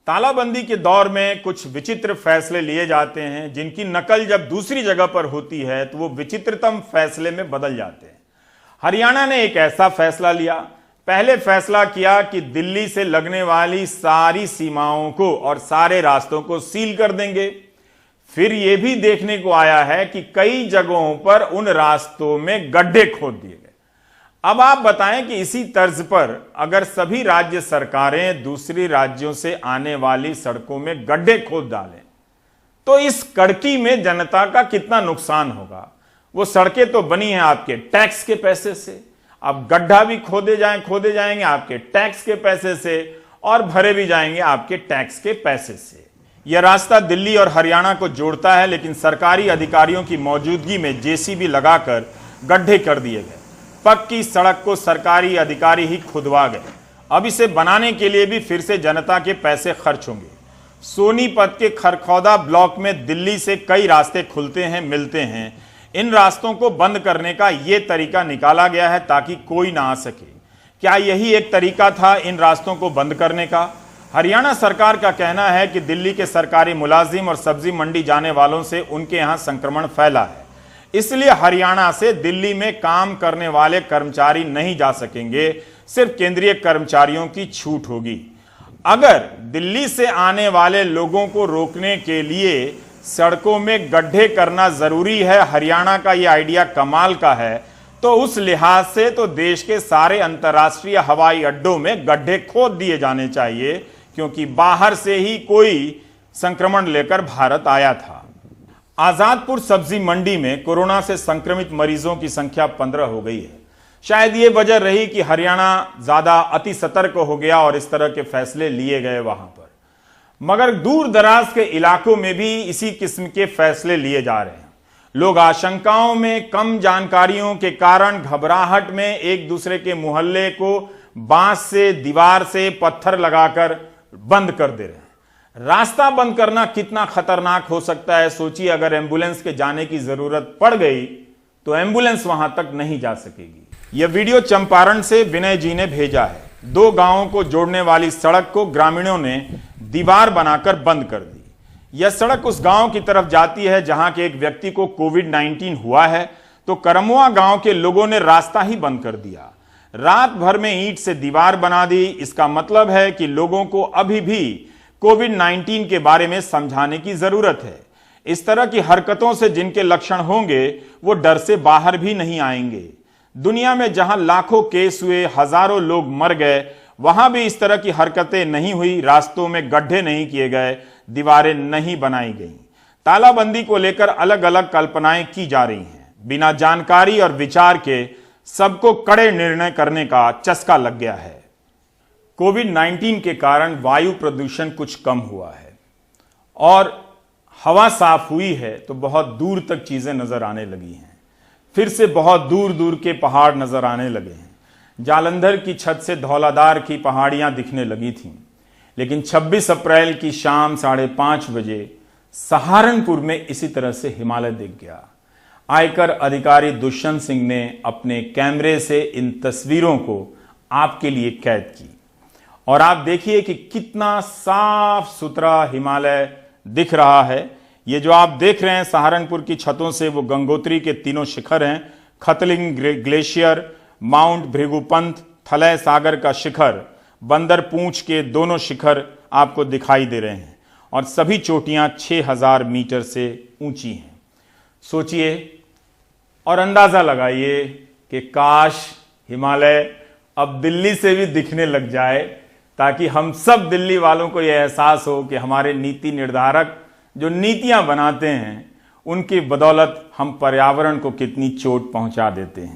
तालाबंदी के दौर में कुछ विचित्र फैसले लिए जाते हैं जिनकी नकल जब दूसरी जगह पर होती है तो वो विचित्रतम फैसले में बदल जाते हैं। हरियाणा ने एक ऐसा फैसला लिया। पहले फैसला किया कि दिल्ली से लगने वाली सारी सीमाओं को और सारे रास्तों को सील कर देंगे। फिर यह भी देखने को आया है कि कई जगहों पर उन रास्तों में गड्ढे खोद दिए गए। अब आप बताएं कि इसी तर्ज पर अगर सभी राज्य सरकारें दूसरी राज्यों से आने वाली सड़कों में गड्ढे खोद डालें तो इस कड़की में जनता का कितना नुकसान होगा। वो सड़कें तो बनी हैं आपके टैक्स के पैसे से, अब गड्ढा भी खोदे जाएंगे आपके टैक्स के पैसे से और भरे भी जाएंगे आपके टैक्स के पैसे से। यह रास्ता दिल्ली और हरियाणा को जोड़ता है, लेकिन सरकारी अधिकारियों की मौजूदगी में जेसीबी लगाकर गड्ढे कर दिए गए। पक्की सड़क को सरकारी अधिकारी ही खुदवा गए। अब इसे बनाने के लिए भी फिर से जनता के पैसे खर्च होंगे। सोनीपत के खरखौदा ब्लॉक में दिल्ली से कई रास्ते खुलते हैं, मिलते हैं। इन रास्तों को बंद करने का यह तरीका निकाला गया है ताकि कोई ना आ सके। क्या यही एक तरीका था इन रास्तों को बंद करने का? हरियाणा सरकार का कहना है कि दिल्ली के सरकारी मुलाजिम और सब्जी मंडी जाने वालों से उनके यहां संक्रमण फैला है, इसलिए हरियाणा से दिल्ली में काम करने वाले कर्मचारी नहीं जा सकेंगे, सिर्फ केंद्रीय कर्मचारियों की छूट होगी। अगर दिल्ली से आने वाले लोगों को रोकने के लिए सड़कों में गड्ढे करना जरूरी है, हरियाणा का यह आइडिया कमाल का है, तो उस लिहाज से तो देश के सारे अंतर्राष्ट्रीय हवाई अड्डों में गड्ढे खोद दिए जाने चाहिए, क्योंकि बाहर से ही कोई संक्रमण लेकर भारत आया था। आजादपुर सब्जी मंडी में कोरोना से संक्रमित मरीजों की संख्या 15 हो गई है। शायद ये वजह रही कि हरियाणा ज्यादा अति सतर्क हो गया और इस तरह के फैसले लिए गए वहां पर। मगर दूर दराज के इलाकों में भी इसी किस्म के फैसले लिए जा रहे हैं। लोग आशंकाओं में, कम जानकारियों के कारण घबराहट में एक दूसरे के मोहल्ले को बांस से, दीवार से पत्थर लगाकर बंद कर दे रहे हैं। रास्ता बंद करना कितना खतरनाक हो सकता है सोचिए। अगर एम्बुलेंस के जाने की जरूरत पड़ गई तो एम्बुलेंस वहां तक नहीं जा सकेगी। यह वीडियो चंपारण से विनय जी ने भेजा है। 2 गांवों को जोड़ने वाली सड़क को ग्रामीणों ने दीवार बनाकर बंद कर दी। यह सड़क उस गांव की तरफ जाती है जहां के एक व्यक्ति को कोविड-19 हुआ है, तो करमुआ गांव के लोगों ने रास्ता ही बंद कर दिया। रात भर में ईंट से दीवार बना दी। इसका मतलब है कि लोगों को अभी भी कोविड-19 के बारे में समझाने की जरूरत है। इस तरह की हरकतों से जिनके लक्षण होंगे वो डर से बाहर भी नहीं आएंगे। दुनिया में जहां लाखों केस हुए, हजारों लोग मर गए, वहां भी इस तरह की हरकतें नहीं हुई। रास्तों में गड्ढे नहीं किए गए, दीवारें नहीं बनाई गई। तालाबंदी को लेकर अलग अलग कल्पनाएं की जा रही हैं। बिना जानकारी और विचार के सबको कड़े निर्णय करने का चस्का लग गया है। कोविड-19 के कारण वायु प्रदूषण कुछ कम हुआ है और हवा साफ हुई है, तो बहुत दूर तक चीजें नजर आने लगी हैं। फिर से बहुत दूर दूर के पहाड़ नजर आने लगे हैं। जालंधर की छत से धौलाधार की पहाड़ियां दिखने लगी थीं, लेकिन 26 अप्रैल की शाम 5:30 बजे सहारनपुर में इसी तरह से हिमालय दिख गया। आयकर अधिकारी दुष्यंत सिंह ने अपने कैमरे से इन तस्वीरों को आपके लिए कैद की और आप देखिए कि कितना साफ सुथरा हिमालय दिख रहा है। ये जो आप देख रहे हैं सहारनपुर की छतों से, वो गंगोत्री के 3 शिखर हैं। खतलिंग ग्लेशियर, माउंट भृगुपंथ, थलय सागर का शिखर, बंदर पूंछ के दोनों शिखर आपको दिखाई दे रहे हैं और सभी चोटियां 6000 मीटर से ऊंची हैं। सोचिए और अंदाजा लगाइए कि काश हिमालय अब दिल्ली से भी दिखने लग जाए, ताकि हम सब दिल्ली वालों को यह एहसास हो कि हमारे नीति निर्धारक जो नीतियां बनाते हैं उनकी बदौलत हम पर्यावरण को कितनी चोट पहुंचा देते हैं।